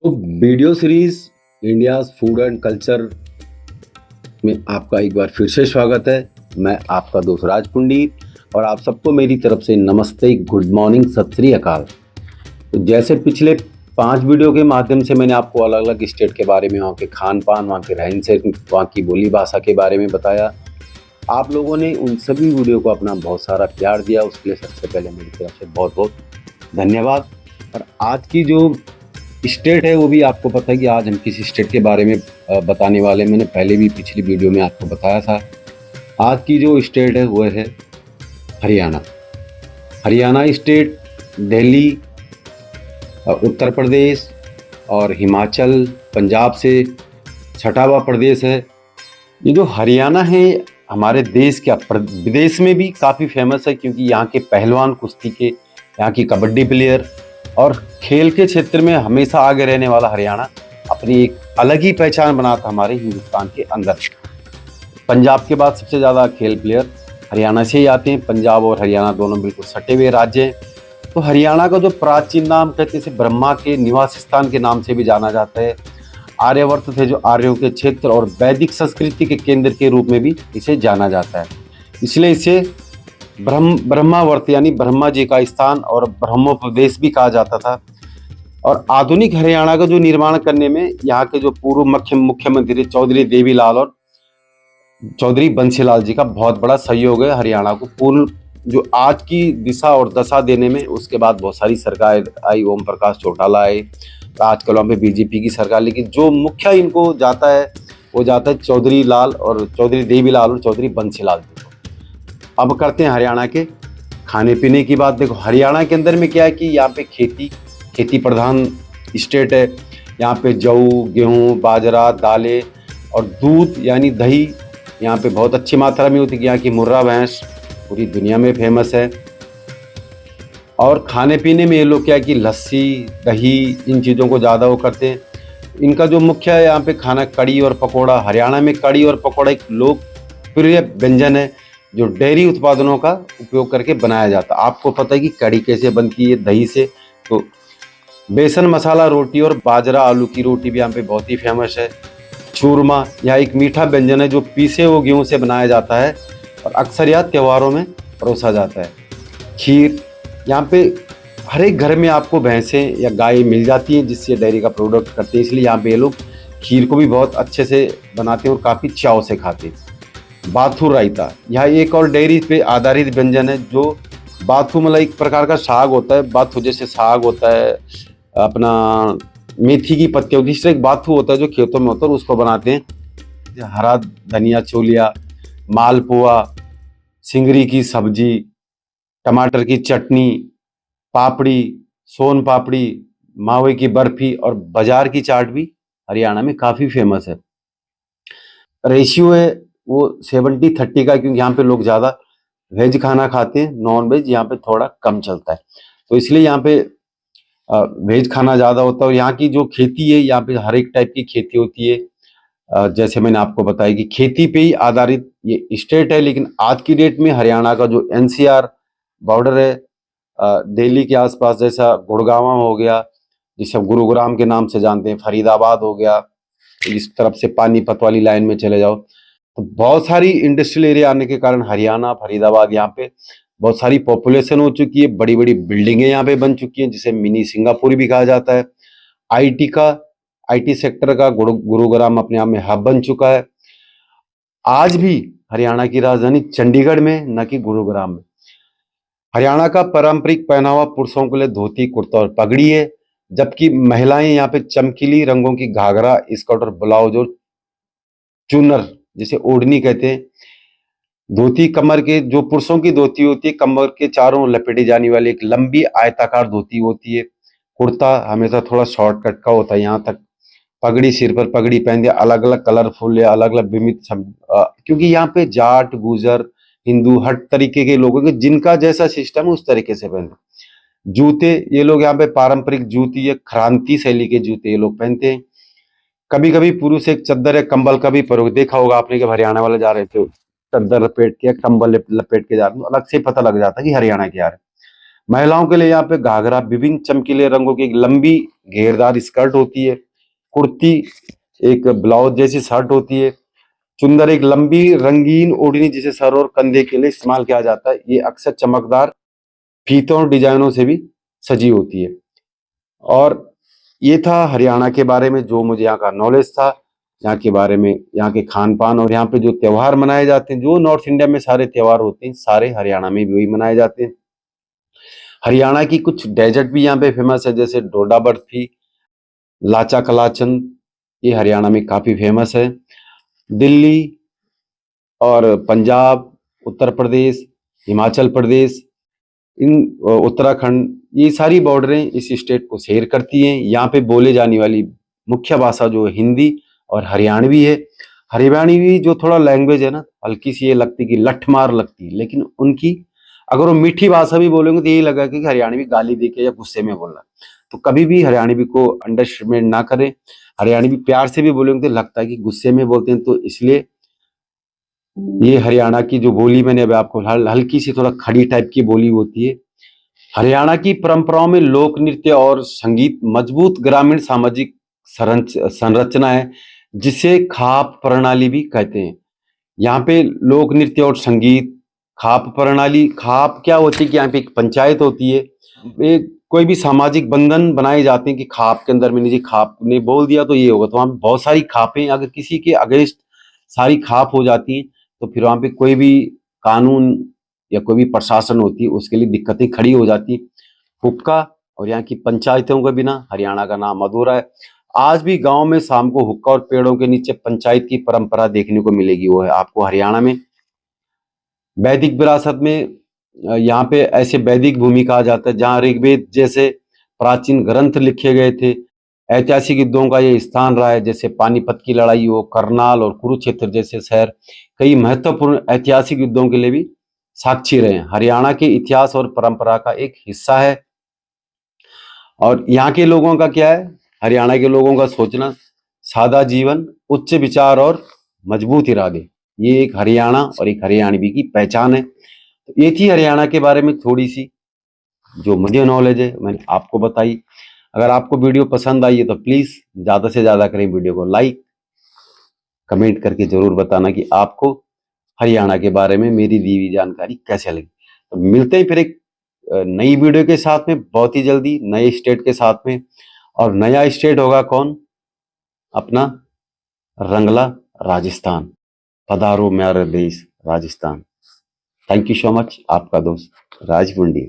तो video series India's food and culture में आपका एक बार फिर से स्वागत है। मैं आपका दोस्त राज पंडित और आप सबको मेरी तरफ से नमस्ते, गुड मॉर्निंग, सत श्री अकाल। तो जैसे पिछले 5 वीडियो के माध्यम से मैंने आपको अलग अलग स्टेट के बारे में, वहाँ के खान पान, वहाँ के रहन सहन, वहाँ की बोली भाषा के बारे में बताया। आप लोगों ने उन सभी वीडियो को अपना बहुत सारा प्यार दिया, उसके लिए सबसे पहले मेरी तरफ से बहुत बहुत धन्यवाद। और आज की जो स्टेट है वो भी आपको पता है कि आज हम किस स्टेट के बारे में बताने वाले। मैंने पहले भी पिछली वीडियो में आपको बताया था। आज की जो स्टेट है वो है हरियाणा। हरियाणा स्टेट दिल्ली, उत्तर प्रदेश और हिमाचल, पंजाब से छठा हुआ प्रदेश है। ये जो हरियाणा है हमारे देश क्या विदेश में भी काफ़ी फेमस है, क्योंकि यहाँ के पहलवान, कुश्ती के, यहाँ की कबड्डी प्लेयर और खेल के क्षेत्र में हमेशा आगे रहने वाला हरियाणा अपनी एक अलग ही पहचान बनाता हमारे हिंदुस्तान के अंदर। पंजाब के बाद सबसे ज़्यादा खेल प्लेयर हरियाणा से ही आते हैं। पंजाब और हरियाणा दोनों बिल्कुल सटे हुए राज्य हैं। तो हरियाणा का जो प्राचीन नाम कहते हैं, इसे ब्रह्मा के निवास स्थान के नाम से भी जाना जाता है। आर्यवर्त थे जो आर्यों के क्षेत्र और वैदिक संस्कृति के केंद्र के रूप में भी इसे जाना जाता है। इसलिए इसे ब्रह्मावर्त यानी ब्रह्मा जी का स्थान और ब्रह्मोपदेश भी कहा जाता था। और आधुनिक हरियाणा का जो निर्माण करने में यहाँ के जो पूर्व मुख्यमंत्री चौधरी देवीलाल और चौधरी बंसीलाल जी का बहुत बड़ा सहयोग है। हरियाणा को पूर्ण जो आज की दिशा और दशा देने में, उसके बाद बहुत सारी सरकार आई, ओम प्रकाश चौटाला आए, आजकल वहाँ पे बीजेपी की सरकार, लेकिन जो मुख्य इनको जाता है वो जाता है चौधरी लाल और चौधरी देवीलाल और चौधरी बंसीलाल जी को। अब करते हैं हरियाणा के खाने पीने की बात। देखो हरियाणा के अंदर में क्या है कि यहाँ पे खेती प्रधान स्टेट है। यहाँ पे जौ, गेहूँ, बाजरा, दालें और दूध यानी दही यहाँ पे बहुत अच्छी मात्रा में होती है। यहाँ की मुर्रा भैंस पूरी दुनिया में फेमस है। और खाने पीने में ये लोग क्या है कि लस्सी, दही, इन चीज़ों को ज़्यादा वो करते हैं। इनका जो मुख्य है यहाँ पे खाना कड़ी और पकौड़ा। हरियाणा में कड़ी और पकौड़ा एक लोकप्रिय व्यंजन है जो डेयरी उत्पादनों का उपयोग करके बनाया जाता है। आपको पता है कि कड़ी कैसे बनती है दही से। तो बेसन मसाला रोटी और बाजरा आलू की रोटी भी यहाँ पे बहुत ही फेमस है। चूरमा यह एक मीठा व्यंजन है जो पीसे हुए गेहूँ से बनाया जाता है और अक्सर यह त्योहारों में परोसा जाता है। खीर, यहाँ पे हर एक घर में आपको भैंसें या गाय मिल जाती हैं जिससे डेयरी का प्रोडक्ट करते हैं, इसलिए यहाँ पे ये लोग खीर को भी बहुत अच्छे से बनाते हैं और काफ़ी चाव से खाते हैं। बाथू रायता, यह एक और डेयरी पे आधारित व्यंजन है। जो बाथू मतलब एक प्रकार का साग होता है। बाथू जैसे साग होता है, अपना मेथी की पत्ती होती है, इससे एक बाथू होता है जो खेतों में होता है, उसको बनाते हैं। हरा धनिया चोलिया, मालपुआ, सिंगरी की सब्जी, टमाटर की चटनी, पापड़ी, सोन पापड़ी, मावे की बर्फी और बाजार की चाट भी हरियाणा में काफ़ी फेमस है। रेशियो है वो 70-30 का, क्योंकि यहाँ पे लोग ज़्यादा वेज खाना खाते हैं, नॉन वेज यहाँ पे थोड़ा कम चलता है। तो इसलिए यहाँ पे वेज खाना ज़्यादा होता है। और यहाँ की जो खेती है, यहाँ पे हर एक टाइप की खेती होती है। जैसे मैंने आपको बताया कि खेती पे ही आधारित ये स्टेट है। लेकिन आज की डेट में हरियाणा का जो NCR बॉर्डर है, दिल्ली के आसपास, जैसा गुड़गांव हो गया, जिसे गुरुग्राम के नाम से जानते हैं, फरीदाबाद हो गया, इस तरफ से पानीपत वाली लाइन में चले जाओ, तो बहुत सारी इंडस्ट्रियल एरिया आने के कारण हरियाणा, फरीदाबाद, यहाँ पे बहुत सारी पॉपुलेशन हो चुकी है। बड़ी बड़ी बिल्डिंगें यहाँ पे बन चुकी हैं, जिसे मिनी सिंगापुर भी कहा जाता है। आईटी सेक्टर का गुरुग्राम अपने आप में हब बन चुका है। आज भी हरियाणा की राजधानी चंडीगढ़ में, न कि गुरुग्राम में। हरियाणा का पारंपरिक पहनावा पुरुषों के लिए धोती, कुर्ता और पगड़ी है, जबकि महिलाएं यहाँ पे चमकीली रंगों की घाघरा, स्कर्ट और ब्लाउज और चुनर, जिसे ओढ़नी कहते हैं, धोती, कमर के जो पुरुषों की धोती होती है, कमर के चारों ओर लपेटी जाने वाली एक लंबी आयताकार धोती होती है। कुर्ता हमेशा थोड़ा शॉर्टकट का होता है यहाँ तक। पगड़ी, सिर पर पगड़ी पहनते, अलग अलग कलरफुल या अलग अलग क्योंकि यहाँ पे जाट, गुजर, हिंदू हर तरीके के लोगों के जिनका जैसा सिस्टम है उस तरीके से पहनते। जूते, ये लोग यहाँ पे पारंपरिक जूती या क्रांति शैली के जूते ये लोग पहनते हैं। कभी कभी पुरुष एक चद्दर या कंबल का भी प्रयोग देखा होगा आपने कि हरियाणा वाले जा रहे थे चद्दर लपेट के, कंबल लपेट के जा रहे हैं, तो अलग से पता लग जाता है कि हरियाणा के आ रहे हैं। महिलाओं के लिए यहाँ पे घाघरा विभिन्न चमकीले रंगों की एक लंबी घेरदार स्कर्ट होती है। कुर्ती एक ब्लाउज जैसी शर्ट होती है। चुंदर एक लंबी रंगीन ओढ़नी जिसे सर और कंधे के लिए इस्तेमाल किया जाता है। ये अक्सर चमकदार फीतों और डिजाइनों से भी सजी होती है। और ये था हरियाणा के बारे में जो मुझे यहाँ का नॉलेज था, यहाँ के बारे में, यहाँ के खान पान और यहाँ पे जो त्योहार मनाए जाते हैं। जो नॉर्थ इंडिया में सारे त्योहार होते हैं सारे हरियाणा में भी वही मनाए जाते हैं। हरियाणा की कुछ डेजर्ट भी यहाँ पे फेमस है, जैसे डोडा बर्फी, लाचा कलाचंद, ये हरियाणा में काफी फेमस है। दिल्ली और पंजाब, उत्तर प्रदेश, हिमाचल प्रदेश, इन उत्तराखंड, ये सारी बॉर्डरें इस स्टेट को शेयर करती हैं। यहाँ पे बोले जाने वाली मुख्य भाषा जो है हिंदी और हरियाणवी है। हरियाणवी जो थोड़ा लैंग्वेज है ना, हल्की सी ये लगती कि लठ मार लगती है, लेकिन उनकी अगर वो मीठी भाषा भी बोलेंगे तो यही लगा कि हरियाणवी गाली देके या गुस्से में बोल रहा है। तो कभी भी हरियाणवी को अंडरस्टिमेट ना करें। हरियाणवी प्यार से भी बोलेंगे तो लगता है कि गुस्से में बोलते हैं, तो इसलिए ये हरियाणा की जो बोली मैंने अभी आपको हल्की सी थोड़ा खड़ी टाइप की बोली होती है। हरियाणा की परंपराओं में लोक नृत्य और संगीत मजबूत ग्रामीण सामाजिक संरचना है, जिसे खाप प्रणाली भी कहते हैं। यहाँ पे लोक नृत्य और संगीत, खाप प्रणाली, खाप क्या होती है कि यहाँ पे एक पंचायत होती है। एक कोई भी सामाजिक बंधन बनाए जाते हैं कि खाप के अंदर में जी खाप ने बोल दिया तो ये होगा, तो वहाँ पे बहुत सारी खापें अगर किसी के अगेंस्ट सारी खाप हो जाती है तो फिर वहाँ पे कोई भी कानून या कोई भी प्रशासन होती है उसके लिए दिक्कतें खड़ी हो जाती। हुक्का और यहाँ की पंचायतों के बिना हरियाणा का नाम अधूरा है। आज भी गांव में शाम को हुक्का और पेड़ों के नीचे पंचायत की परंपरा देखने को मिलेगी, वो है आपको हरियाणा में। वैदिक विरासत में यहाँ पे ऐसे वैदिक भूमि कहा जाता है जहाँ ऋग्वेद जैसे प्राचीन ग्रंथ लिखे गए थे। ऐतिहासिक युद्धों का ये स्थान रहा है, जैसे पानीपत की लड़ाई हो, करनाल और कुरुक्षेत्र जैसे शहर कई महत्वपूर्ण ऐतिहासिक युद्धों के लिए भी साक्षी रहे हैं। हरियाणा के इतिहास और परंपरा का एक हिस्सा है। और यहाँ के लोगों का क्या है, हरियाणा के लोगों का सोचना, सादा जीवन, उच्च विचार और मजबूत इरादे, ये एक हरियाणा और एक हरियाणवी की पहचान है। तो ये थी हरियाणा के बारे में थोड़ी सी जो मुझे नॉलेज है मैंने आपको बताई। अगर आपको वीडियो पसंद आई है तो प्लीज ज्यादा से ज्यादा करें वीडियो को लाइक, कमेंट करके जरूर बताना कि आपको हरियाणा के बारे में मेरी दी हुई जानकारी कैसे लगी। तो मिलते हैं फिर एक नई वीडियो के साथ में बहुत ही जल्दी, नए स्टेट के साथ में। और नया स्टेट होगा कौन, अपना रंगला राजस्थान। पधारो मेरा देश Rajasthan. Thank you so much, आपका दोस्त राज पुंडी।